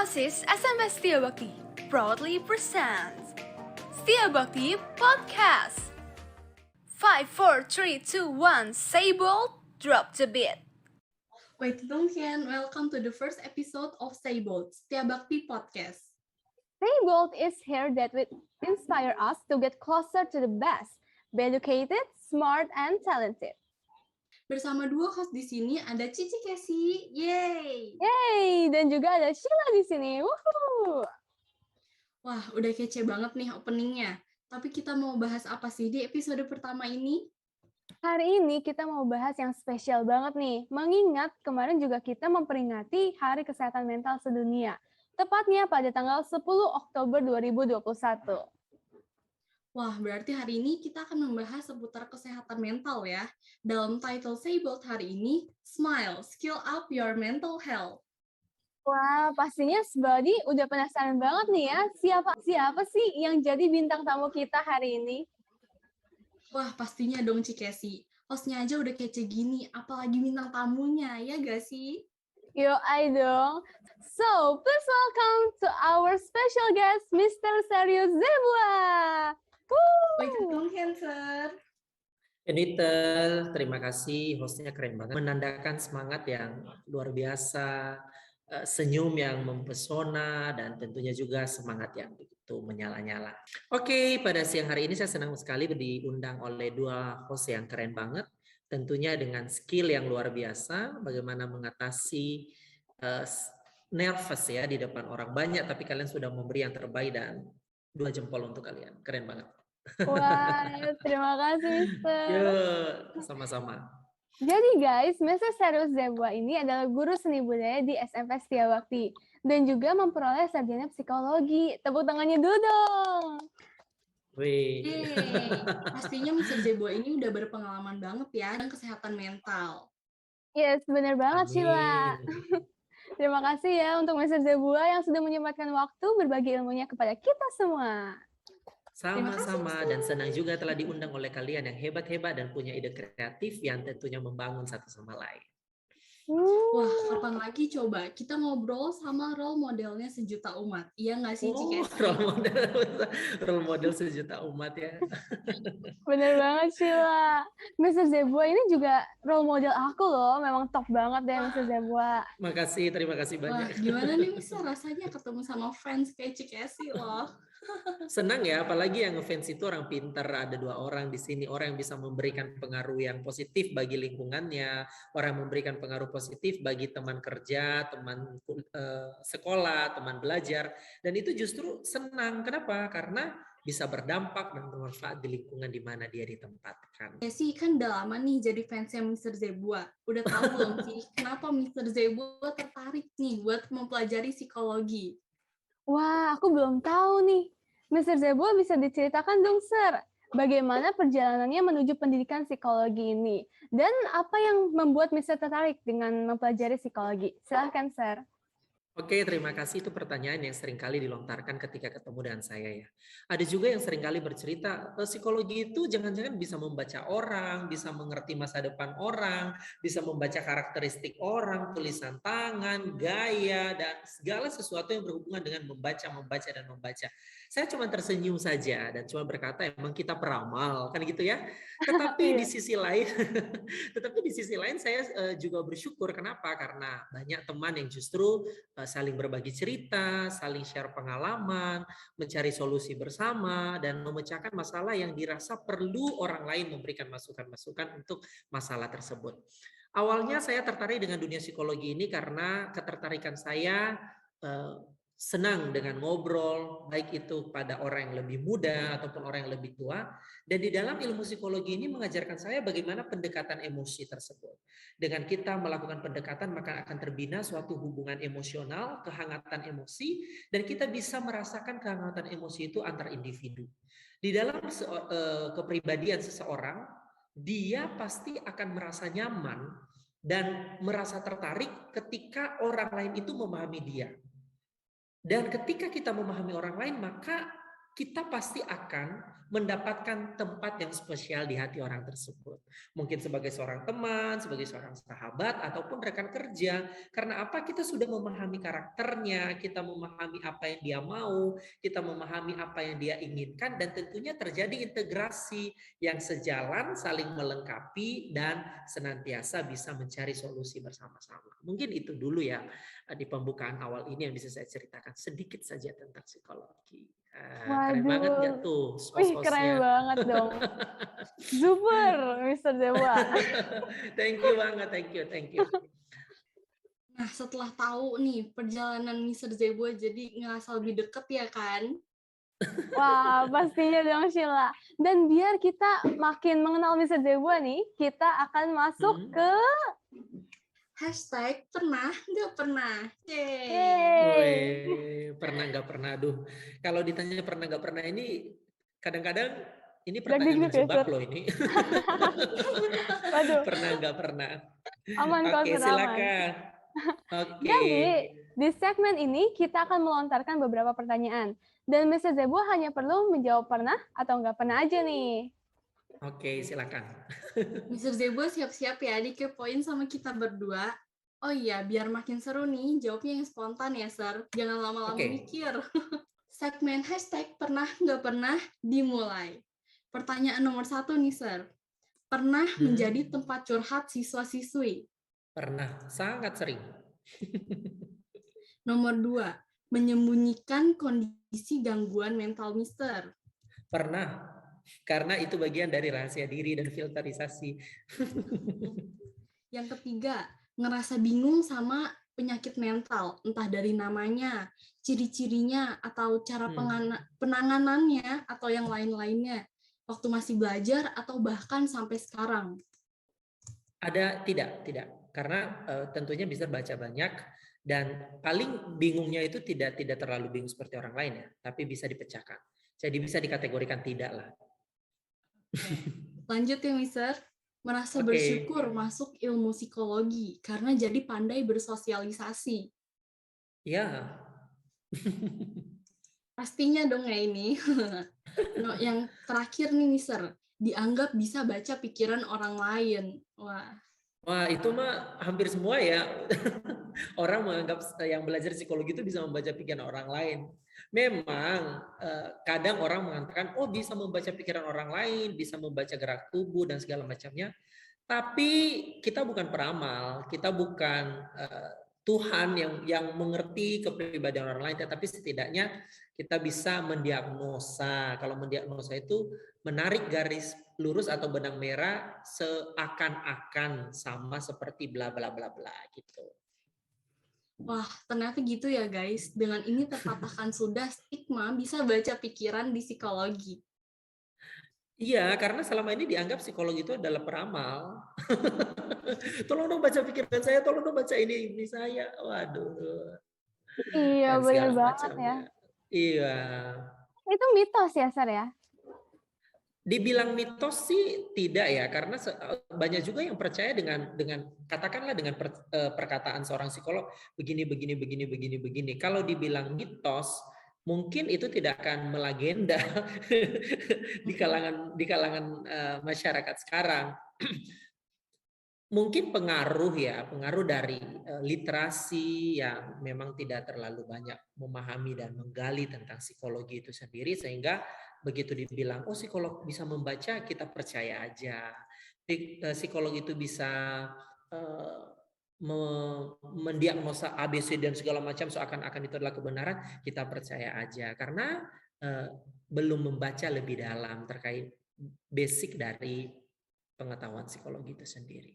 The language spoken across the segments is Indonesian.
OSIS SMP Setia Bakti proudly presents Setia Bakti Podcast. 5, 4, 3, 2, 1, say bold, drop the beat. Wait, Donghyun, welcome to the first episode of Say Bold, Setia Bakti Podcast. Say Bold is here that will inspire us to get closer to the best, be educated, smart, and talented. Bersama dua host di sini ada Cici Casey, yay! Yay! Dan juga ada Sheila di sini. Woohoo! Wah, udah kece banget nih openingnya. Tapi kita mau bahas apa sih di episode pertama ini? Hari ini kita mau bahas yang spesial banget nih, mengingat kemarin juga kita memperingati Hari Kesehatan Mental Sedunia, tepatnya pada tanggal 10 Oktober 2021. Wah, berarti hari ini kita akan membahas seputar kesehatan mental ya. Dalam title Say Bold hari ini, Smile, Skill Up Your Mental Health. Wah, pastinya Sebadi udah penasaran banget nih ya, siapa sih yang jadi bintang tamu kita hari ini? Wah, pastinya dong Cikesi. Hostnya aja udah kece gini, apalagi bintang tamunya, ya gak sih? Yo, I dong. So, please welcome to our special guest, Mr. Serius Zebua. Wait, Donghyun, sir. Editor, terima kasih, hostnya keren banget, menandakan semangat yang luar biasa, senyum yang mempesona, dan tentunya juga semangat yang begitu menyala-nyala. Oke, pada siang hari ini saya senang sekali diundang oleh dua host yang keren banget, tentunya dengan skill yang luar biasa, bagaimana mengatasi nervous ya di depan orang banyak, tapi kalian sudah memberi yang terbaik dan 2 jempol untuk kalian, keren banget. Wah, terima kasih, Mister. Yuk, sama-sama. Jadi guys, Mr. Serius Zebua ini adalah guru seni budaya di SMP Setia Bakti dan juga memperoleh sarjana psikologi. Tepuk tangannya dulu dong. Wih. Yeay, pastinya Mr. Zebua ini udah berpengalaman banget ya dengan kesehatan mental. Yes, benar banget Sheila. Amin. Terima kasih ya untuk Mr. Zebua yang sudah menyempatkan waktu berbagi ilmunya kepada kita semua. Sama-sama, dan senang juga telah diundang oleh kalian yang hebat-hebat dan punya ide kreatif yang tentunya membangun satu sama lain. Wah, kapan lagi coba kita ngobrol sama role modelnya sejuta umat. Iya nggak sih, Cikesi? Role model sejuta umat ya. Bener banget Sheila. Mr. Zebua ini juga role model aku loh. Memang top banget deh Mr. Zebua. Makasih, terima kasih Wah, banyak. gimana nih Mister rasanya ketemu sama fans kayak Cikesi loh. Senang ya, apalagi yang ngefans itu orang pintar, ada 2 orang di sini, orang yang bisa memberikan pengaruh yang positif bagi lingkungannya, orang yang memberikan pengaruh positif bagi teman kerja, teman sekolah, teman belajar, dan itu justru senang. Kenapa? Karena bisa berdampak dan bermanfaat di lingkungan di mana dia ditempatkan. Ya sih, kan udah lama nih jadi fansnya Mr. Zebua. Udah tahu belum sih kenapa Mr. Zebua tertarik nih buat mempelajari psikologi? Wah, aku belum tahu nih. Mr. Zebua bisa diceritakan dong, Sir. Bagaimana perjalanannya menuju pendidikan psikologi ini? Dan apa yang membuat Mr. tertarik dengan mempelajari psikologi? Silahkan, Sir. Oke, terima kasih. Itu pertanyaan yang seringkali dilontarkan ketika ketemu dengan saya ya. Ada juga yang seringkali bercerita, psikologi itu jangan-jangan bisa membaca orang, bisa mengerti masa depan orang, bisa membaca karakteristik orang, tulisan tangan, gaya, dan segala sesuatu yang berhubungan dengan membaca, dan membaca. Saya cuma tersenyum saja dan cuma berkata, emang kita peramal, kan gitu ya. Tetapi di sisi lain, saya juga bersyukur. Kenapa? Karena banyak teman yang justru saling berbagi cerita, saling share pengalaman, mencari solusi bersama, dan memecahkan masalah yang dirasa perlu orang lain memberikan masukan-masukan untuk masalah tersebut. Awalnya saya tertarik dengan dunia psikologi ini karena ketertarikan saya senang dengan ngobrol, baik itu pada orang yang lebih muda ataupun orang yang lebih tua. Dan di dalam ilmu psikologi ini mengajarkan saya bagaimana pendekatan emosi tersebut. Dengan kita melakukan pendekatan, maka akan terbina suatu hubungan emosional, kehangatan emosi, dan kita bisa merasakan kehangatan emosi itu antar individu. Di dalam kepribadian seseorang, dia pasti akan merasa nyaman dan merasa tertarik ketika orang lain itu memahami dia. Dan ketika kita memahami orang lain, maka kita pasti akan mendapatkan tempat yang spesial di hati orang tersebut. Mungkin sebagai seorang teman, sebagai seorang sahabat, ataupun rekan kerja. Karena apa? Kita sudah memahami karakternya, kita memahami apa yang dia mau, kita memahami apa yang dia inginkan, dan tentunya terjadi integrasi yang sejalan, saling melengkapi, dan senantiasa bisa mencari solusi bersama-sama. Mungkin itu dulu ya di pembukaan awal ini yang bisa saya ceritakan sedikit saja tentang psikologi. Keren banget nggak Waduh, tuh wih keren host-hostnya? banget dong. Super, Mr. Dewa. Thank you banget, thank you. Nah, setelah tahu nih perjalanan Mr. Zebo jadi ngerasa lebih deket ya kan? Wah, pastinya dong Sheila. Dan biar kita makin mengenal Mr. Dewa nih, kita akan masuk ke Hashtag pernah nggak pernah. Yeay. Yeay. Pernah nggak pernah, aduh. Kalau ditanya pernah nggak pernah ini kadang-kadang ini Deg-degan pertanyaan ya, menjebak Sir? loh ini. Waduh, Pernah nggak pernah. aman kok, Oke, Sir, aman. silakan. Oke. Jadi, di segmen ini kita akan melontarkan beberapa pertanyaan. Dan Mr. Zebo hanya perlu menjawab pernah atau nggak pernah aja nih. Oke, silakan. Mr. Zebo siap-siap ya dikepoin sama kita berdua. Oh iya, biar makin seru nih, jawabnya yang spontan ya, Sir. Jangan lama-lama Oke. mikir. Segmen hashtag pernah nggak pernah dimulai. Pertanyaan nomor 1 nih, Sir. Pernah menjadi tempat curhat siswa-siswi? Pernah, sangat sering. Nomor 2, menyembunyikan kondisi gangguan mental Mister. Pernah, karena itu bagian dari rahasia diri dan filterisasi. Yang ketiga, ngerasa bingung sama penyakit mental, entah dari namanya, ciri-cirinya, atau cara penanganannya, atau yang lain-lainnya, waktu masih belajar, atau bahkan sampai sekarang. Ada, tidak. Karena tentunya bisa baca banyak, dan paling bingungnya itu tidak terlalu bingung seperti orang lain ya, tapi bisa dipecahkan. Jadi bisa dikategorikan tidak lah. Lanjut ya, Mister. Merasa Oke. bersyukur masuk ilmu psikologi karena jadi pandai bersosialisasi. Ya. Pastinya dong ya ini. No, yang terakhir nih, Mister. Dianggap bisa baca pikiran orang lain. Wah, itu mah hampir semua ya. Orang menganggap yang belajar psikologi itu bisa membaca pikiran orang lain. Memang kadang orang mengatakan, oh bisa membaca pikiran orang lain, bisa membaca gerak tubuh dan segala macamnya. Tapi kita bukan peramal, kita bukan Tuhan yang mengerti kepribadian orang lain, tetapi setidaknya kita bisa mendiagnosa. Kalau mendiagnosa itu menarik garis lurus atau benang merah seakan-akan sama seperti bla bla bla bla gitu. Wah, ternyata gitu ya guys. Dengan ini terpatahkan sudah stigma bisa baca pikiran di psikologi. Iya, karena selama ini dianggap psikologi itu adalah peramal. Tolong dong baca pikiran saya, tolong dong baca ini saya. Waduh. Iya, Dan benar segala banget ya. macamnya. Iya. Itu mitos ya, Sar ya? Dibilang mitos sih tidak ya, karena banyak juga yang percaya dengan katakanlah dengan perkataan seorang psikolog begini. Kalau dibilang mitos, mungkin itu tidak akan melegenda di kalangan masyarakat sekarang. Mungkin pengaruh dari literasi yang memang tidak terlalu banyak memahami dan menggali tentang psikologi itu sendiri, sehingga begitu dibilang oh psikolog bisa membaca, kita percaya aja. Psikolog itu bisa mendiagnosa ABC dan segala macam seakan-akan itu adalah kebenaran, kita percaya aja karena belum membaca lebih dalam terkait basic dari pengetahuan psikologi itu sendiri.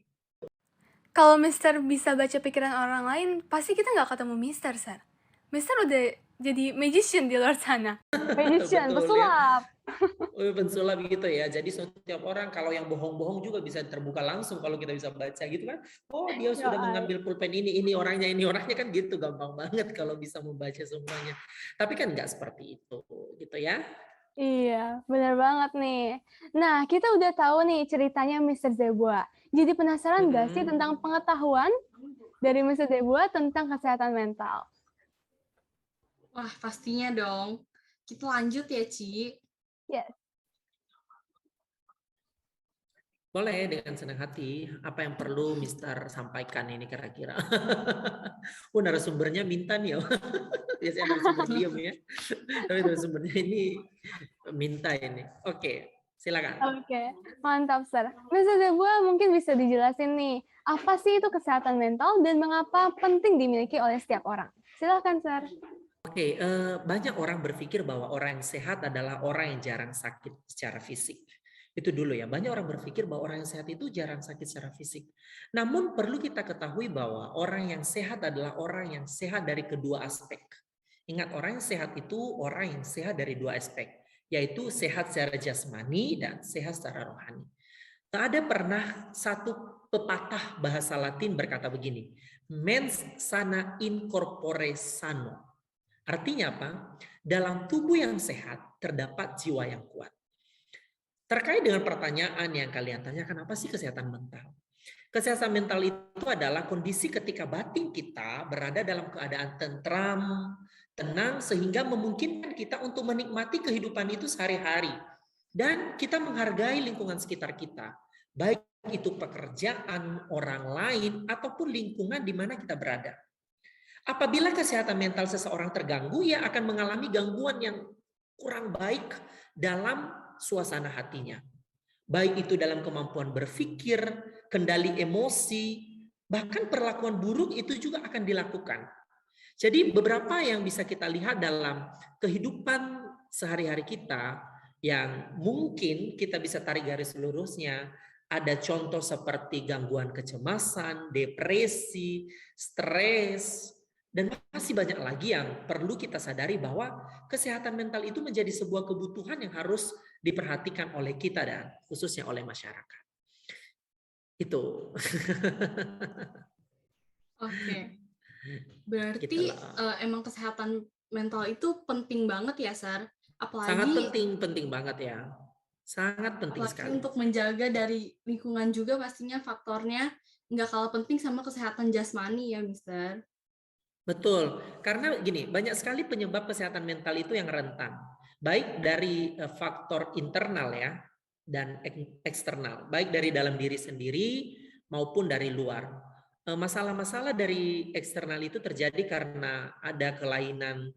Kalau Mister bisa baca pikiran orang lain, pasti kita nggak ketemu Mister, Sar. Mister udah jadi magician di luar sana. Magician, Betul, pesulap. ya. Pensulap gitu ya. Jadi setiap orang kalau yang bohong-bohong juga bisa terbuka langsung kalau kita bisa baca gitu kan. Oh, dia sudah mengambil pulpen ini orangnya kan gitu, gampang banget kalau bisa membaca semuanya. Tapi kan nggak seperti itu gitu ya. Iya, benar banget nih. Nah, kita udah tahu nih ceritanya Mr. Zebua. Jadi penasaran nggak sih tentang pengetahuan dari Mr. Zebua tentang kesehatan mental? Wah, pastinya dong. Kita lanjut ya, Ci. Ya, Boleh dengan senang hati. Apa yang perlu Mister sampaikan ini kira-kira? Narasumbernya minta nih ya. Biasanya narasumber diem ya. Tapi narasumbernya ini minta ini. Oke, silakan. oke. Mantap, Sir. Mr. Zebua mungkin bisa dijelasin nih, apa sih itu kesehatan mental dan mengapa penting dimiliki oleh setiap orang? Silakan, Sir. Oke, banyak orang berpikir bahwa orang yang sehat adalah orang yang jarang sakit secara fisik. Itu dulu ya, banyak orang berpikir bahwa orang yang sehat itu jarang sakit secara fisik. Namun perlu kita ketahui bahwa orang yang sehat adalah orang yang sehat dari kedua aspek. Ingat, orang yang sehat itu orang yang sehat dari dua aspek, yaitu sehat secara jasmani dan sehat secara rohani. Ada pernah satu pepatah bahasa Latin berkata begini, mens sana in corpore sano. Artinya apa? Dalam tubuh yang sehat terdapat jiwa yang kuat. Terkait dengan pertanyaan yang kalian tanyakan, apa sih kesehatan mental? Kesehatan mental itu adalah kondisi ketika batin kita berada dalam keadaan tentram, tenang, sehingga memungkinkan kita untuk menikmati kehidupan itu sehari-hari. Dan kita menghargai lingkungan sekitar kita. Baik itu pekerjaan, orang lain, ataupun lingkungan di mana kita berada. Apabila kesehatan mental seseorang terganggu, ia akan mengalami gangguan yang kurang baik dalam suasana hatinya. Baik itu dalam kemampuan berpikir, kendali emosi, bahkan perlakuan buruk itu juga akan dilakukan. Jadi beberapa yang bisa kita lihat dalam kehidupan sehari-hari kita yang mungkin kita bisa tarik garis lurusnya, ada contoh seperti gangguan kecemasan, depresi, stres, dan masih banyak lagi yang perlu kita sadari bahwa kesehatan mental itu menjadi sebuah kebutuhan yang harus diperhatikan oleh kita dan khususnya oleh masyarakat. Itu. Oke. Berarti emang kesehatan mental itu penting banget ya, Sar? Sangat Apalagi penting banget ya. Sangat penting apalagi sekali. untuk menjaga dari lingkungan juga pastinya faktornya nggak kalah penting sama kesehatan jasmani ya, Mister. Betul, karena gini, banyak sekali penyebab kesehatan mental itu yang rentan. Baik dari faktor internal ya, dan eksternal. Baik dari dalam diri sendiri maupun dari luar. Masalah-masalah dari eksternal itu terjadi karena ada kelainan,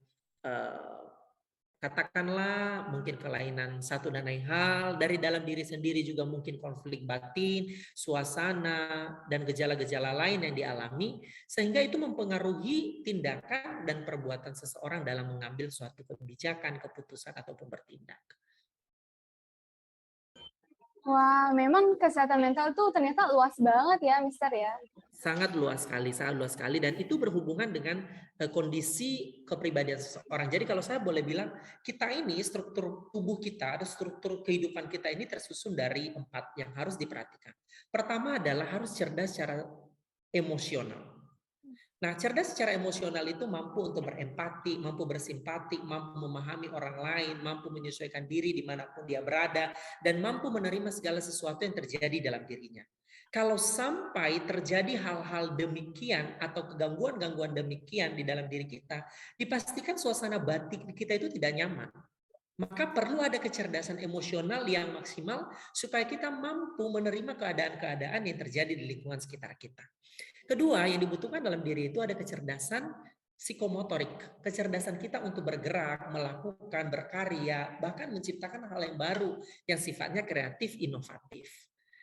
katakanlah mungkin kelainan satu dan lain hal. Dari dalam diri sendiri juga mungkin konflik batin, suasana, dan gejala-gejala lain yang dialami, sehingga itu mempengaruhi tindakan dan perbuatan seseorang dalam mengambil suatu kebijakan, keputusan, ataupun bertindak. Wah, memang kesehatan mental tuh ternyata luas banget ya, Mister ya. Sangat luas sekali, dan itu berhubungan dengan kondisi kepribadian seseorang. Jadi kalau saya boleh bilang, kita ini struktur tubuh kita atau struktur kehidupan kita ini tersusun dari 4 yang harus diperhatikan. Pertama adalah harus cerdas secara emosional. Nah, cerdas secara emosional itu mampu untuk berempati, mampu bersimpati, mampu memahami orang lain, mampu menyesuaikan diri dimanapun dia berada, dan mampu menerima segala sesuatu yang terjadi dalam dirinya. Kalau sampai terjadi hal-hal demikian atau kegangguan-gangguan demikian di dalam diri kita, dipastikan suasana batin kita itu tidak nyaman. Maka perlu ada kecerdasan emosional yang maksimal supaya kita mampu menerima keadaan-keadaan yang terjadi di lingkungan sekitar kita. Kedua, yang dibutuhkan dalam diri itu ada kecerdasan psikomotorik, kecerdasan kita untuk bergerak, melakukan, berkarya, bahkan menciptakan hal yang baru yang sifatnya kreatif, inovatif.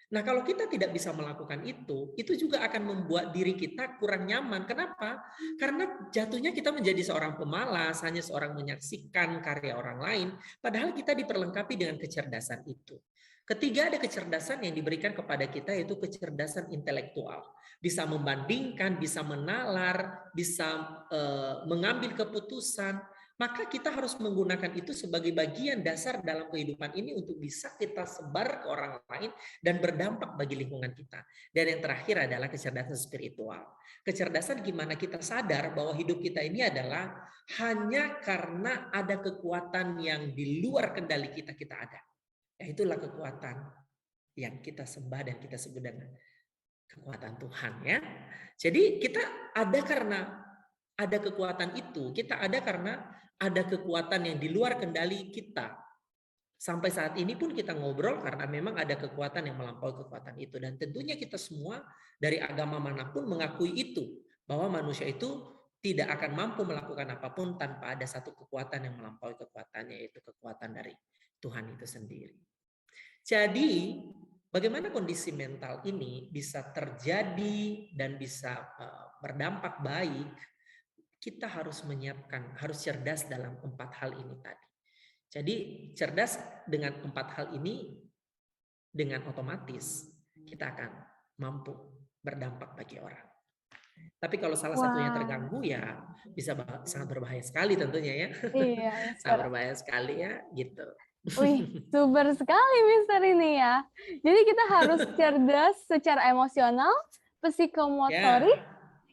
Nah, kalau kita tidak bisa melakukan itu juga akan membuat diri kita kurang nyaman. Kenapa? Karena jatuhnya kita menjadi seorang pemalas, hanya seorang menyaksikan karya orang lain, padahal kita diperlengkapi dengan kecerdasan itu. Ketiga, ada kecerdasan yang diberikan kepada kita, yaitu kecerdasan intelektual. Bisa membandingkan, bisa menalar, bisa mengambil keputusan. Maka kita harus menggunakan itu sebagai bagian dasar dalam kehidupan ini untuk bisa kita sebar ke orang lain dan berdampak bagi lingkungan kita. Dan yang terakhir adalah kecerdasan spiritual. Kecerdasan gimana kita sadar bahwa hidup kita ini adalah hanya karena ada kekuatan yang di luar kendali kita ada. Ya, itulah kekuatan yang kita sembah dan kita sebut dengan kekuatan Tuhan ya. Jadi kita ada karena ada kekuatan itu, kita ada karena ada kekuatan yang di luar kendali kita. Sampai saat ini pun kita ngobrol karena memang ada kekuatan yang melampaui kekuatan itu. Dan tentunya kita semua dari agama manapun mengakui itu. Bahwa manusia itu tidak akan mampu melakukan apapun tanpa ada satu kekuatan yang melampaui kekuatannya, yaitu kekuatan dari Tuhan itu sendiri. Jadi bagaimana kondisi mental ini bisa terjadi dan bisa berdampak baik, kita harus menyiapkan, harus cerdas dalam 4 hal ini tadi. Jadi cerdas dengan 4 hal ini, dengan otomatis kita akan mampu berdampak bagi orang. Tapi kalau salah satunya terganggu ya bisa sangat berbahaya sekali tentunya ya. Iya, Sangat berbahaya sekali ya gitu. Wih, super sekali Mister ini ya. Jadi kita harus cerdas secara emosional, psikomotorik,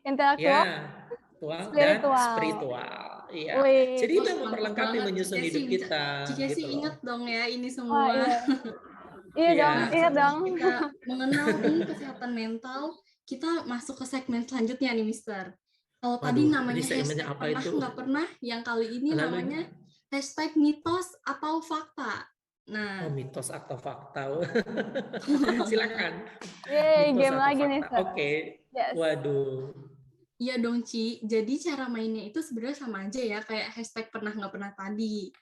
intelektual, dan spiritual. Iya. Wih, Jadi itu yang memperlengkapi menyusun hidup kita. Cika gitu sih ingat dong ya ini wah, semua. iya dong, ingat dong. Kita mengenal ini kesehatan mental, kita masuk ke segmen selanjutnya nih, Mister. Kalau tadi namanya hashtag pernah nggak pernah, yang kali ini namanya hashtag mitos atau fakta. Nah, mitos atau fakta. Silakan. Yeay, game lagi nih, Sir. Oke. Yes. Waduh. Iya dong, Ci. Jadi cara mainnya itu sebenarnya sama aja ya, kayak hashtag pernah nggak pernah tadi.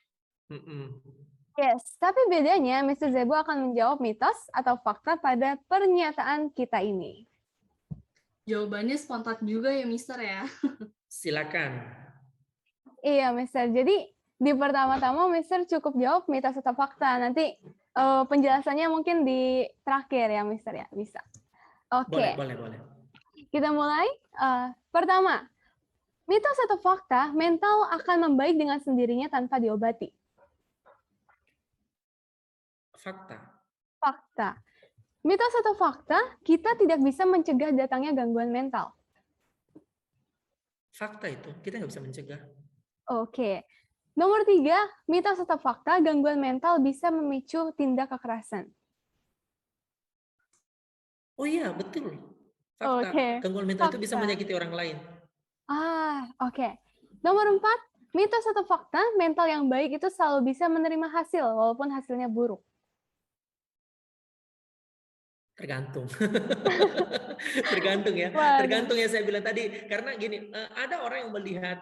Yes, tapi bedanya Mr. Zebo akan menjawab mitos atau fakta pada pernyataan kita ini. Jawabannya spontan juga ya, Mister ya. Silakan. Iya, Mister. Jadi di pertama-tama Mister cukup jawab mitos atau fakta. Nanti penjelasannya mungkin di terakhir ya, Mister ya. Bisa. Oke. Boleh. Kita mulai. Pertama, mitos atau fakta mental akan membaik dengan sendirinya tanpa diobati. Fakta. Mitos atau fakta, kita tidak bisa mencegah datangnya gangguan mental. Fakta itu, kita nggak bisa mencegah. Oke. Nomor 3, mitos atau fakta, gangguan mental bisa memicu tindak kekerasan. Oh iya, betul. Fakta. Gangguan mental itu bisa menyakiti orang lain. Oke. Nomor 4, mitos atau fakta, mental yang baik itu selalu bisa menerima hasil, walaupun hasilnya buruk. Tergantung. Tergantung ya. Tergantung yang saya bilang tadi. Karena gini, ada orang yang melihat,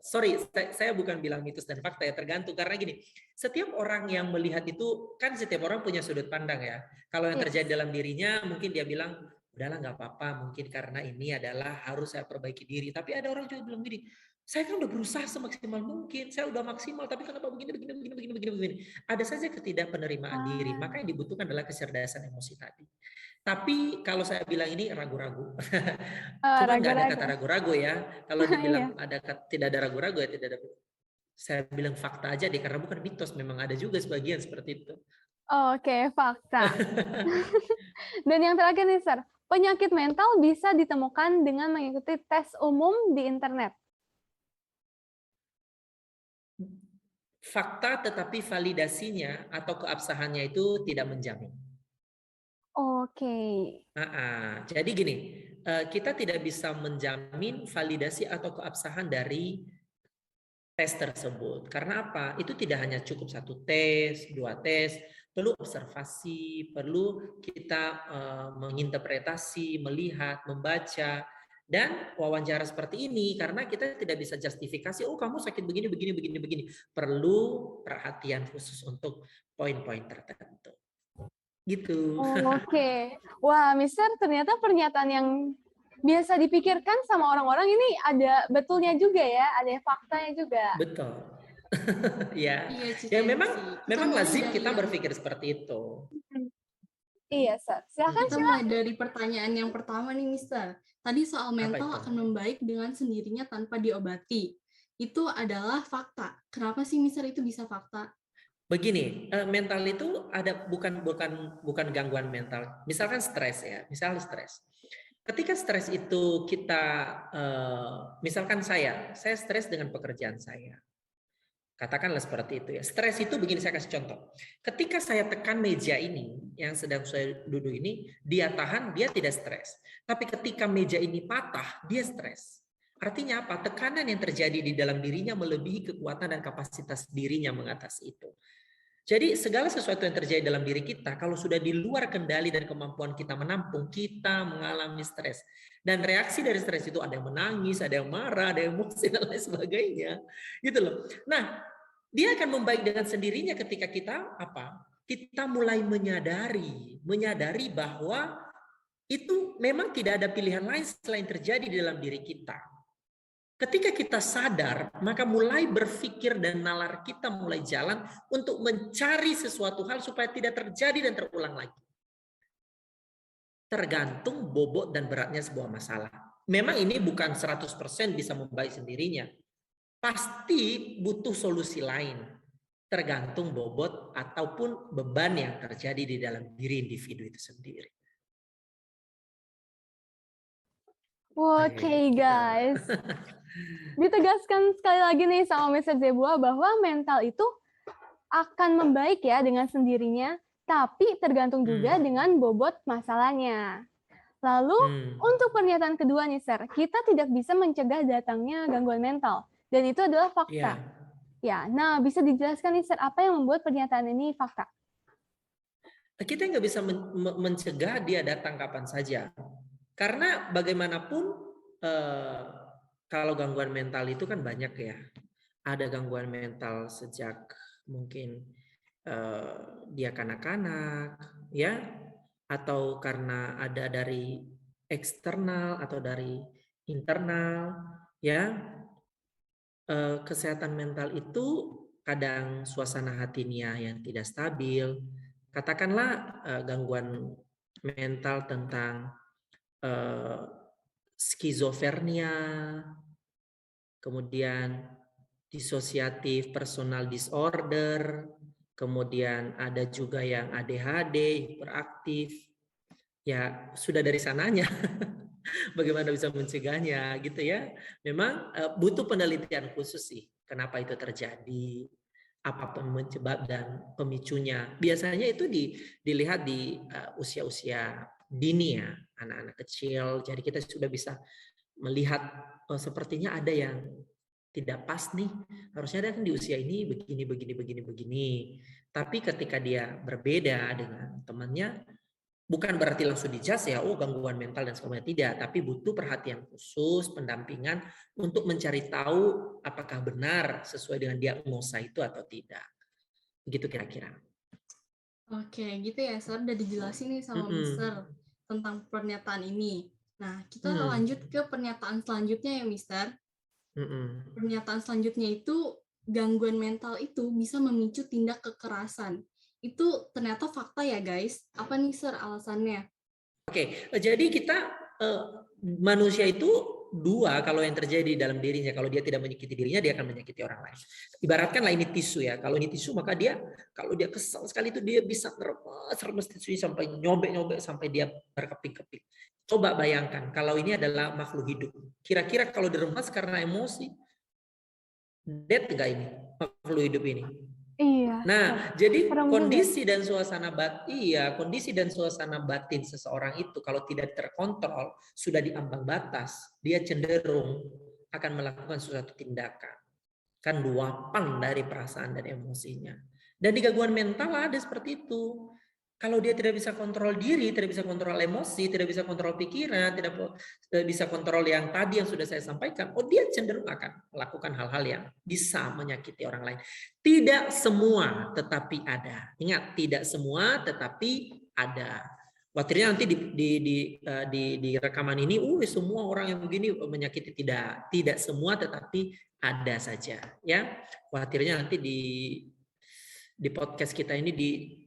saya bukan bilang mitos dan fakta ya, tergantung. Karena gini, setiap orang yang melihat itu, kan setiap orang punya sudut pandang ya. Kalau yang terjadi dalam dirinya, mungkin dia bilang, udahlah nggak apa-apa, mungkin karena ini adalah harus saya perbaiki diri. Tapi ada orang juga bilang gini, saya kan udah berusaha semaksimal mungkin, saya udah maksimal, tapi kenapa begini. Ada saja ketidakpenerimaan diri, maka yang dibutuhkan adalah kecerdasan emosi tadi. Tapi kalau saya bilang ini ragu-ragu, cuma nggak ada kata ragu-ragu ya. Kalau dibilang tidak ada ragu-ragu ya tidak ada. Saya bilang fakta aja deh, karena bukan mitos, memang ada juga sebagian seperti itu. Oke, fakta. Dan yang terakhir nih, Sir, penyakit mental bisa ditemukan dengan mengikuti tes umum di internet. Fakta, tetapi validasinya atau keabsahannya itu tidak menjamin. Oke. Jadi gini, kita tidak bisa menjamin validasi atau keabsahan dari tes tersebut. Karena apa? Itu tidak hanya cukup 1 tes, 2 tes, perlu observasi, perlu kita menginterpretasi, melihat, membaca, dan wawancara seperti ini, karena kita tidak bisa justifikasi, oh kamu sakit begini. Perlu perhatian khusus untuk poin-poin tertentu. Gitu. Oke. Wah, Mister, ternyata pernyataan yang biasa dipikirkan sama orang-orang ini ada betulnya juga ya, ada faktanya juga. Betul. Ya memang lazim kita berpikir seperti itu. Iya, Sir. Silakan. Kita mulai dari pertanyaan yang pertama nih, Mister. Tadi soal mental akan membaik dengan sendirinya tanpa diobati. Itu adalah fakta. Kenapa sih, Mister, itu bisa fakta? Begini, mental itu ada bukan gangguan mental. Misalkan stres ya, Ketika stres itu kita, misalkan saya stres dengan pekerjaan saya. Katakanlah seperti itu ya. Stres itu begini, saya kasih contoh. Ketika saya tekan meja ini, yang sedang saya duduk ini, dia tahan, dia tidak stres. Tapi ketika meja ini patah, dia stres. Artinya apa? Tekanan yang terjadi di dalam dirinya melebihi kekuatan dan kapasitas dirinya mengatasi itu. Jadi segala sesuatu yang terjadi dalam diri kita, kalau sudah di luar kendali dan kemampuan kita menampung, kita mengalami stres. Dan reaksi dari stres itu ada yang menangis, ada yang marah, ada yang emosi, dan lain sebagainya. Gitu loh. Nah, dia akan membaik dengan sendirinya ketika kita apa? Kita mulai menyadari bahwa itu memang tidak ada pilihan lain selain terjadi di dalam diri kita. Ketika kita sadar, maka mulai berpikir dan nalar kita mulai jalan untuk mencari sesuatu hal supaya tidak terjadi dan terulang lagi. Tergantung bobot dan beratnya sebuah masalah. Memang ini bukan 100% bisa membaik sendirinya. Pasti butuh solusi lain. Tergantung bobot ataupun beban yang terjadi di dalam diri individu itu sendiri. Oke guys, ditegaskan sekali lagi nih sama Mr. Zebua bahwa mental itu akan membaik ya dengan sendirinya, tapi tergantung juga dengan bobot masalahnya. Lalu untuk pernyataan kedua nih Sir, kita tidak bisa mencegah datangnya gangguan mental, dan itu adalah fakta. Ya, nah bisa dijelaskan nih Sir, apa yang membuat pernyataan ini fakta? Kita nggak bisa mencegah dia datang kapan saja. Karena bagaimanapun kalau gangguan mental itu kan banyak ya. Ada gangguan mental sejak mungkin dia kanak-kanak ya, atau karena ada dari eksternal atau dari internal ya. Kesehatan mental itu kadang suasana hatinya yang tidak stabil. Katakanlah gangguan mental tentang skizofrenia, kemudian disosiatif personal disorder, kemudian ada juga yang ADHD, hiperaktif. Ya, sudah dari sananya. Bagaimana bisa mencegahnya gitu ya. Memang butuh penelitian khusus sih kenapa itu terjadi, apa penyebab dan pemicunya. Biasanya itu dilihat di usia-usia dini ya, anak-anak kecil. Jadi kita sudah bisa melihat sepertinya ada yang tidak pas nih. Harusnya ada kan di usia ini begini. Tapi ketika dia berbeda dengan temannya, bukan berarti langsung dijudge ya, oh gangguan mental dan sebagainya, tidak. Tapi butuh perhatian khusus, pendampingan untuk mencari tahu apakah benar sesuai dengan diagnosa itu atau tidak. Begitu kira-kira. Oke, gitu ya, Sir. Udah dijelasin nih sama Mister tentang pernyataan ini. Nah, kita lanjut ke pernyataan selanjutnya ya, Mister. Pernyataan selanjutnya itu, gangguan mental itu bisa memicu tindak kekerasan. Itu ternyata fakta ya, guys. Apa nih, Sir, alasannya? Oke, jadi kita manusia itu dua kalau yang terjadi dalam dirinya. Kalau dia tidak menyakiti dirinya, dia akan menyakiti orang lain. Ibaratkanlah ini tisu ya. Kalau ini tisu, maka dia kalau dia kesal sekali itu dia bisa remes tisu sampai nyobek sampai dia berkeping-keping. Coba bayangkan kalau ini adalah makhluk hidup. Kira-kira kalau diremas karena emosi, dead enggak ini makhluk hidup ini? Iya. Nah, jadi kondisi dan suasana batin seseorang itu kalau tidak terkontrol, sudah diambang batas, dia cenderung akan melakukan suatu tindakan. Kan luapan dari perasaan dan emosinya. Dan di gangguan mental ada seperti itu. Kalau dia tidak bisa kontrol diri, tidak bisa kontrol emosi, tidak bisa kontrol pikiran, tidak bisa kontrol yang tadi yang sudah saya sampaikan, dia cenderung akan melakukan hal-hal yang bisa menyakiti orang lain. Tidak semua, tetapi ada. Ingat, tidak semua, tetapi ada. Khawatirnya nanti di rekaman ini, semua orang yang begini menyakiti. Tidak semua, tetapi ada saja. Ya, khawatirnya nanti di podcast kita ini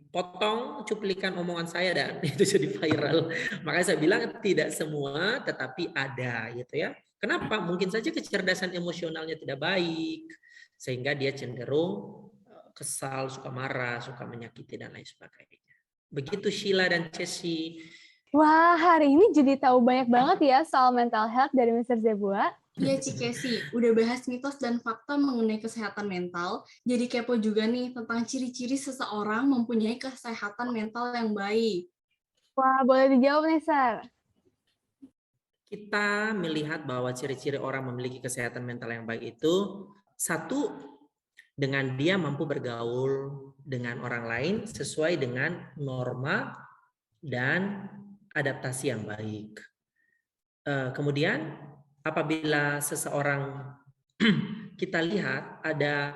potong cuplikan omongan saya dan itu jadi viral. Makanya saya bilang tidak semua tetapi ada gitu ya. Kenapa? Mungkin saja kecerdasan emosionalnya tidak baik sehingga dia cenderung kesal, suka marah, suka menyakiti dan lain sebagainya. Begitu Sheila dan Cesi. Wah, hari ini jadi tahu banyak banget ya soal mental health dari Mr. Zebua. Iya, Cikesi, udah bahas mitos dan fakta mengenai kesehatan mental, jadi kepo juga nih tentang ciri-ciri seseorang mempunyai kesehatan mental yang baik. Wah, boleh dijawab nih, Sir. kita melihat bahwa ciri-ciri orang memiliki kesehatan mental yang baik itu, satu, dengan dia mampu bergaul dengan orang lain sesuai dengan norma dan adaptasi yang baik. Kemudian apabila seseorang kita lihat ada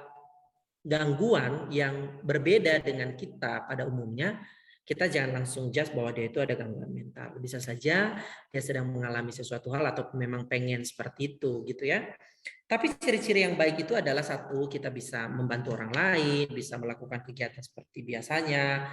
gangguan yang berbeda dengan kita pada umumnya, kita jangan langsung judge bahwa dia itu ada gangguan mental. Bisa saja dia sedang mengalami sesuatu hal atau memang pengen seperti itu gitu ya. Tapi ciri-ciri yang baik itu adalah satu, kita bisa membantu orang lain, bisa melakukan kegiatan seperti biasanya,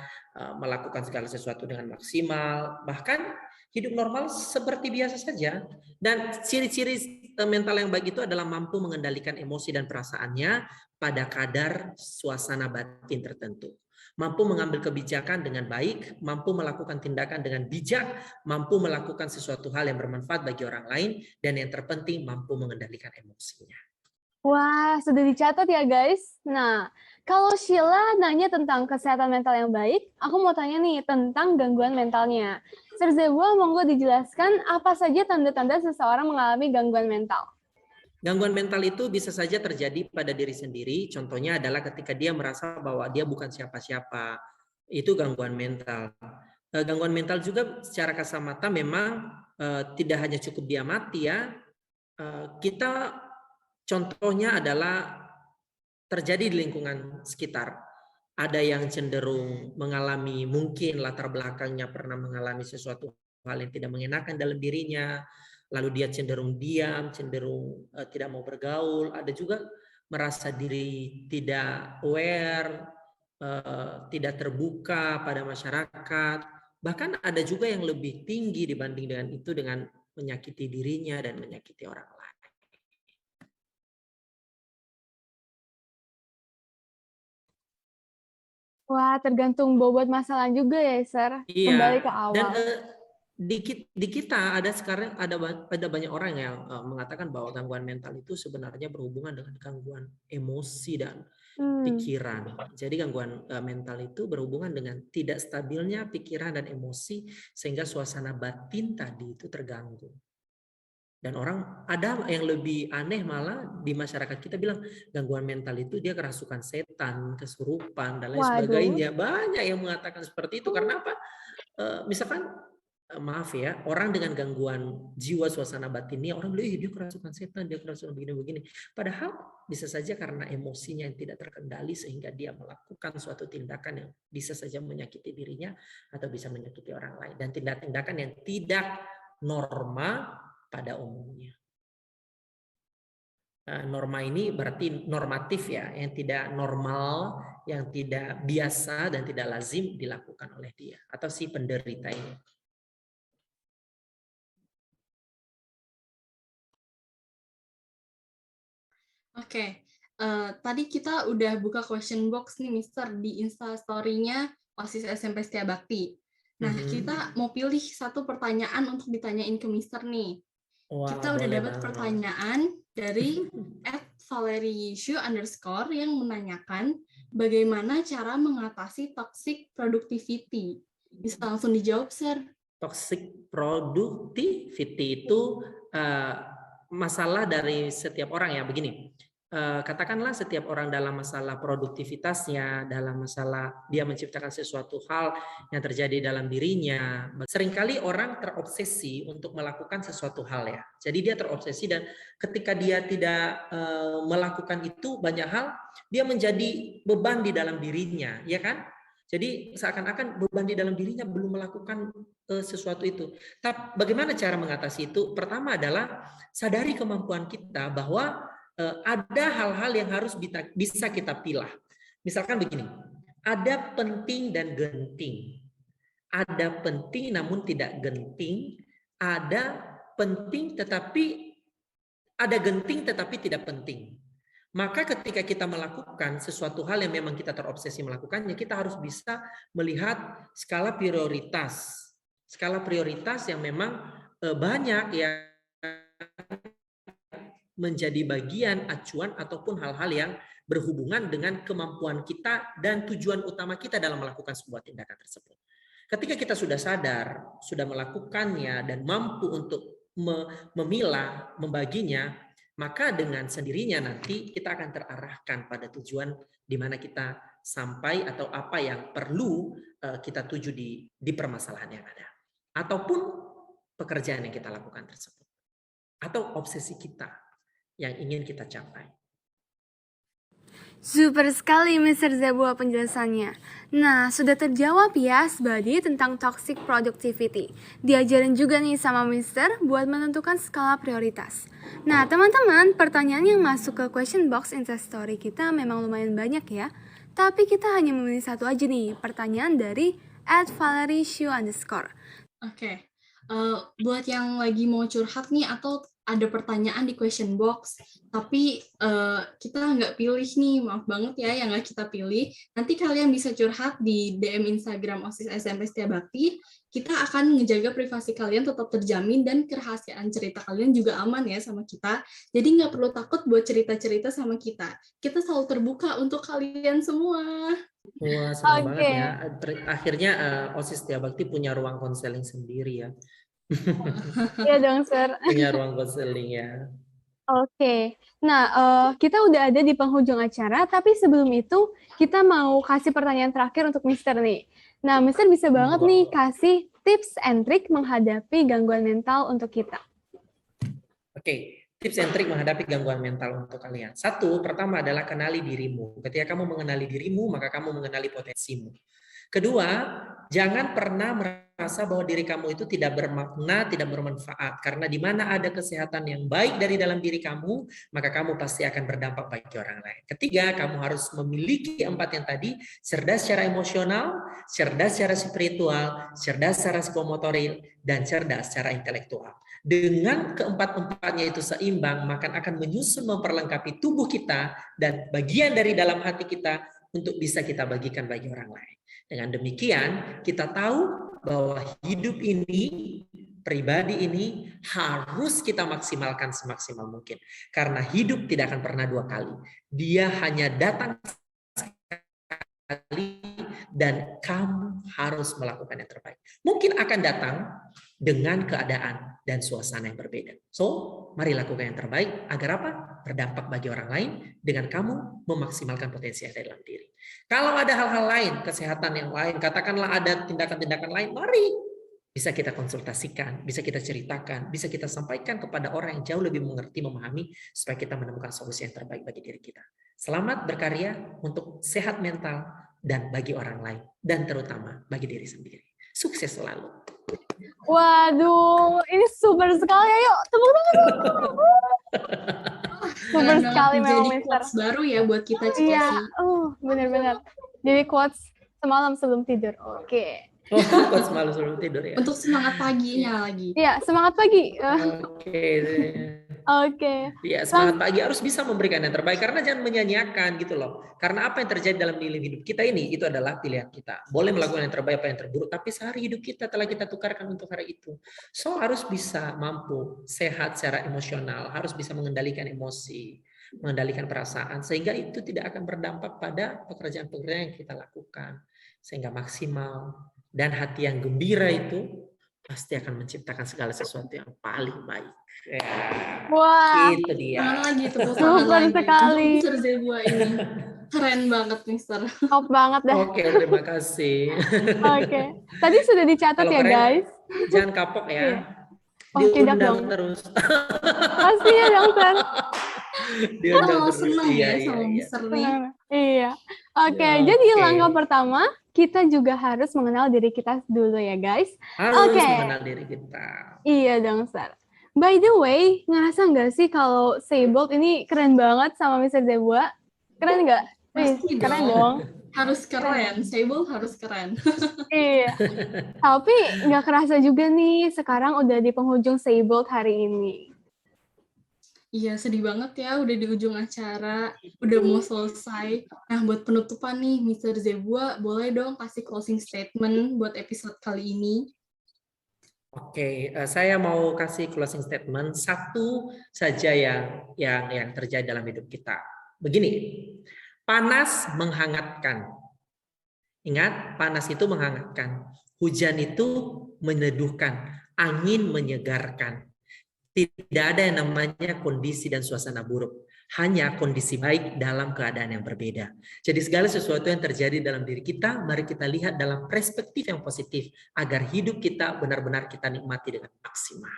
melakukan segala sesuatu dengan maksimal, bahkan hidup normal seperti biasa saja. Dan ciri-ciri mental yang baik itu adalah mampu mengendalikan emosi dan perasaannya pada kadar suasana batin tertentu. Mampu mengambil kebijakan dengan baik, mampu melakukan tindakan dengan bijak, mampu melakukan sesuatu hal yang bermanfaat bagi orang lain, dan yang terpenting mampu mengendalikan emosinya. Wah, sudah dicatat ya guys. Nah, kalau Sheila nanya tentang kesehatan mental yang baik, aku mau tanya nih tentang gangguan mentalnya. Sir Zebua, monggo dijelaskan apa saja tanda-tanda seseorang mengalami gangguan mental. Gangguan mental itu bisa saja terjadi pada diri sendiri. Contohnya adalah ketika dia merasa bahwa dia bukan siapa-siapa. Itu gangguan mental. Gangguan mental juga secara kasat mata memang tidak hanya cukup dia mati ya. Kita contohnya adalah terjadi di lingkungan sekitar. Ada yang cenderung mengalami, mungkin latar belakangnya pernah mengalami sesuatu hal yang tidak mengenakan dalam dirinya, lalu dia cenderung diam, cenderung tidak mau bergaul. Ada juga merasa diri tidak aware, tidak terbuka pada masyarakat. Bahkan ada juga yang lebih tinggi dibanding dengan itu, dengan menyakiti dirinya dan menyakiti orang lain. Wah, tergantung bobot masalah juga ya, Sir. Iya, Kembali ke dan awal. di kita ada sekarang ada banyak orang yang mengatakan bahwa gangguan mental itu sebenarnya berhubungan dengan gangguan emosi dan pikiran. Jadi gangguan mental itu berhubungan dengan tidak stabilnya pikiran dan emosi sehingga suasana batin tadi itu terganggu. Dan orang ada yang lebih aneh malah di masyarakat kita bilang gangguan mental itu dia kerasukan setan, kesurupan dan lain sebagainya. Banyak yang mengatakan seperti itu karena apa? Misalkan maaf ya, orang dengan gangguan jiwa suasana batinnya, orang bilang dia kerasukan setan, dia kerasukan begini-begini. Padahal bisa saja karena emosinya yang tidak terkendali sehingga dia melakukan suatu tindakan yang bisa saja menyakiti dirinya atau bisa menyakiti orang lain. Dan tindakan yang tidak norma pada umumnya. Norma ini berarti normatif ya, yang tidak normal, yang tidak biasa dan tidak lazim dilakukan oleh dia atau si penderita ini. Oke, tadi kita udah buka question box nih Mister di Instastory-nya OSIS SMP Setiabakti. Nah, kita mau pilih satu pertanyaan untuk ditanyain ke Mister nih. Wah, kita udah dapat pertanyaan dari @valeryishu_ yang menanyakan bagaimana cara mengatasi toxic productivity. Bisa langsung dijawab, Sir. Toxic productivity itu masalah dari setiap orang ya, begini. Katakanlah setiap orang dalam masalah produktivitasnya, dalam masalah dia menciptakan sesuatu hal yang terjadi dalam dirinya. Seringkali orang terobsesi untuk melakukan sesuatu hal ya. Jadi dia terobsesi dan ketika dia tidak melakukan itu banyak hal, dia menjadi beban di dalam dirinya, ya kan? Jadi seakan-akan beban di dalam dirinya belum melakukan sesuatu itu. Tapi bagaimana cara mengatasi itu? Pertama adalah sadari kemampuan kita bahwa ada hal-hal yang harus bisa kita pilah. Misalkan begini, ada penting dan genting. Ada penting namun tidak genting. Ada penting tetapi ada genting tetapi tidak penting. Maka ketika kita melakukan sesuatu hal yang memang kita terobsesi melakukannya, kita harus bisa melihat skala prioritas. Skala prioritas yang memang banyak yang menjadi bagian acuan ataupun hal-hal yang berhubungan dengan kemampuan kita dan tujuan utama kita dalam melakukan sebuah tindakan tersebut. Ketika kita sudah sadar, sudah melakukannya dan mampu untuk memilah, membaginya, maka dengan sendirinya nanti kita akan terarahkan pada tujuan di mana kita sampai atau apa yang perlu kita tuju di permasalahan yang ada. Ataupun pekerjaan yang kita lakukan tersebut. Atau obsesi kita yang ingin kita capai. Super sekali Mr. Zebua penjelasannya. Nah, sudah terjawab ya Buddy tentang toxic productivity. Diajarin juga nih sama Mr. buat menentukan skala prioritas. Nah, teman-teman, pertanyaan yang masuk ke question box Instastory kita memang lumayan banyak ya. Tapi kita hanya memilih satu aja nih, pertanyaan dari @ValerieShu_. Oke. Buat yang lagi mau curhat nih atau ada pertanyaan di question box, tapi kita nggak pilih nih, maaf banget ya yang nggak kita pilih. Nanti kalian bisa curhat di DM Instagram OSIS SMP Setia Bakti. Kita akan ngejaga privasi kalian tetap terjamin dan kerahasiaan cerita kalian juga aman ya sama kita. Jadi nggak perlu takut buat cerita-cerita sama kita. Kita selalu terbuka untuk kalian semua. Wah, senang banget ya. Akhirnya OSIS Setia Bakti punya ruang konseling sendiri ya. Iya dong, Sir. Punya ruang konseling ya. Oke. Nah, kita udah ada di penghujung acara, tapi sebelum itu kita mau kasih pertanyaan terakhir untuk Mister nih. Nah, Mister bisa banget nih kasih tips and trick menghadapi gangguan mental untuk kita. Oke, tips and trick menghadapi gangguan mental untuk kalian. Satu, pertama adalah kenali dirimu. Ketika kamu mengenali dirimu, maka kamu mengenali potensimu. Kedua, jangan pernah merasa bahwa diri kamu itu tidak bermakna, tidak bermanfaat. Karena di mana ada kesehatan yang baik dari dalam diri kamu, maka kamu pasti akan berdampak bagi orang lain. Ketiga, kamu harus memiliki 4 yang tadi, cerdas secara emosional, cerdas secara spiritual, cerdas secara psikomotorik, dan cerdas secara intelektual. Dengan keempat-empatnya itu seimbang, maka akan menyusun memperlengkapi tubuh kita dan bagian dari dalam hati kita untuk bisa kita bagikan bagi orang lain. Dengan demikian, kita tahu bahwa hidup ini, pribadi ini harus kita maksimalkan semaksimal mungkin. Karena hidup tidak akan pernah 2 kali. Dia hanya datang sekali dan kamu harus melakukan yang terbaik. Mungkin akan datang dengan keadaan dan suasana yang berbeda. So, mari lakukan yang terbaik agar apa? Berdampak bagi orang lain dengan kamu memaksimalkan potensi yang ada dalam diri. Kalau ada hal-hal lain, kesehatan yang lain, katakanlah ada tindakan-tindakan lain, mari bisa kita konsultasikan, bisa kita ceritakan, bisa kita sampaikan kepada orang yang jauh lebih mengerti, memahami, supaya kita menemukan solusi yang terbaik bagi diri kita. Selamat berkarya untuk sehat mental dan bagi orang lain, dan terutama bagi diri sendiri. Sukses selalu. Waduh, ini super sekali. Ayo, tepuk tangan. Super sekali memang, Jadi Mister. quotes baru ya buat kita, Cik Iya, Esi. benar-benar. Jadi quotes semalam sebelum tidur. Oke. Quotes malu sebelum tidur ya. Untuk semangat paginya lagi. Iya, semangat pagi. Oke. Oke. Ya, semangat pagi harus bisa memberikan yang terbaik karena jangan menyanyiakan gitu loh. Karena apa yang terjadi dalam hidup kita ini itu adalah pilihan kita. Boleh melakukan yang terbaik apa yang terburuk, tapi sehari hidup kita telah kita tukarkan untuk hari itu. So harus bisa mampu sehat secara emosional, harus bisa mengendalikan emosi, mengendalikan perasaan sehingga itu tidak akan berdampak pada pekerjaan-pekerjaan yang kita lakukan sehingga maksimal. Dan hati yang gembira itu pasti akan menciptakan segala sesuatu yang paling baik. Ya, Wah, itu dia. Tangan lagi, tepuk tangan super lagi. sekali. Mister Zebua ini. Keren banget, Mister. Top banget dah. Oke, terima kasih. Oke. Tadi sudah dicatat Kalau ya, keren, guys. jangan kapok ya. Iya. Oh, tidak Diundang dong. terus. Pasti ya dong, Sir. Diundang Oh, terus. seneng Iya, ya iya, sama iya. Mister nih. Iya. Oke, Ya, jadi oke. langkah pertama, kita juga harus mengenal diri kita dulu ya, guys. Harus Oke. mengenal diri kita. Iya dong, Sir. By the way, ngerasa nggak sih kalau Seibold ini keren banget sama Mr. Zebua? Keren nggak? Pasti Keren dong. dong. Harus keren. Sable harus keren. Iya. Tapi nggak kerasa juga nih, sekarang udah di penghujung Seibold hari ini. Iya, sedih banget ya udah di ujung acara, udah mau selesai. Nah, buat penutupan nih, Mr. Zebua, boleh dong kasih closing statement buat episode kali ini? Oke, saya mau kasih closing statement satu saja yang terjadi dalam hidup kita. Begini, panas menghangatkan. Ingat, panas itu menghangatkan. Hujan itu meneduhkan, angin menyegarkan. Tidak ada yang namanya kondisi dan suasana buruk. Hanya kondisi baik dalam keadaan yang berbeda. Jadi segala sesuatu yang terjadi dalam diri kita, mari kita lihat dalam perspektif yang positif. Agar hidup kita benar-benar kita nikmati dengan maksimal.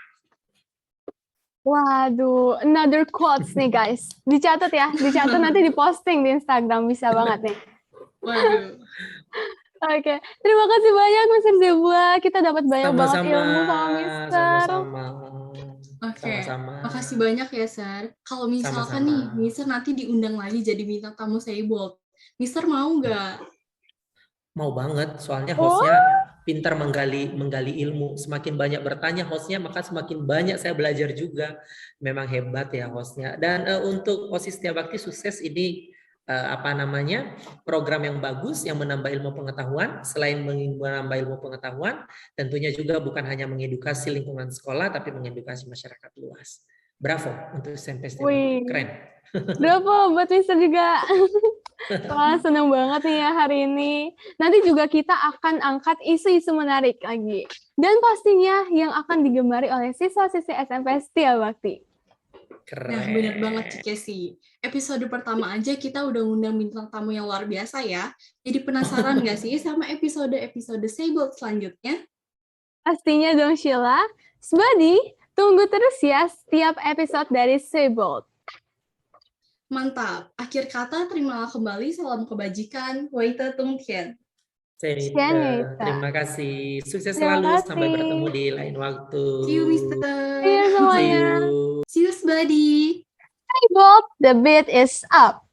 Waduh, another quotes nih guys. Dicatat ya, dicatat nanti diposting di Instagram, bisa banget nih. Waduh. Oke, terima kasih banyak Mr. Zebua. Kita dapat banyak banget Sama-sama. ilmu sama Mister. Sama-sama. Oke, Sama-sama. makasih banyak ya, Sir. Kalau misalkan nih, Sama-sama. Mister nanti diundang lagi jadi bintang tamu Seibold. Mister mau nggak? Mau banget, soalnya hostnya pintar menggali ilmu. Semakin banyak bertanya hostnya, maka semakin banyak saya belajar juga. Memang hebat ya hostnya. Dan untuk OSIS Setia Bakti sukses ini program yang bagus yang menambah ilmu pengetahuan. Selain menambah ilmu pengetahuan, tentunya juga bukan hanya mengedukasi lingkungan sekolah, tapi mengedukasi masyarakat luas. Bravo untuk SMP Setia Bakti. Wih. Keren. Bravo buat Mister juga. Wah, seneng banget nih ya hari ini. Nanti juga kita akan angkat isu-isu menarik lagi. Dan pastinya yang akan digemari oleh siswa-siswi SMP Setia Bakti. Keren. Nah, bener banget Cik Kesi. Episode pertama aja kita udah ngundang bintang tamu yang luar biasa ya. Jadi penasaran nggak sih sama episode-episode Seibold selanjutnya? Pastinya dong Sheila. Sbadi, tunggu terus ya setiap episode dari Seibold. Mantap. Akhir kata, terimalah kembali. Salam kebajikan. Weite Tungtian. Terima kasih. Sukses Terima selalu. kasih. Sampai bertemu di lain waktu. See you, Mister. Iya See semuanya. you. See you, Sbadi. Seibold, the beat is up.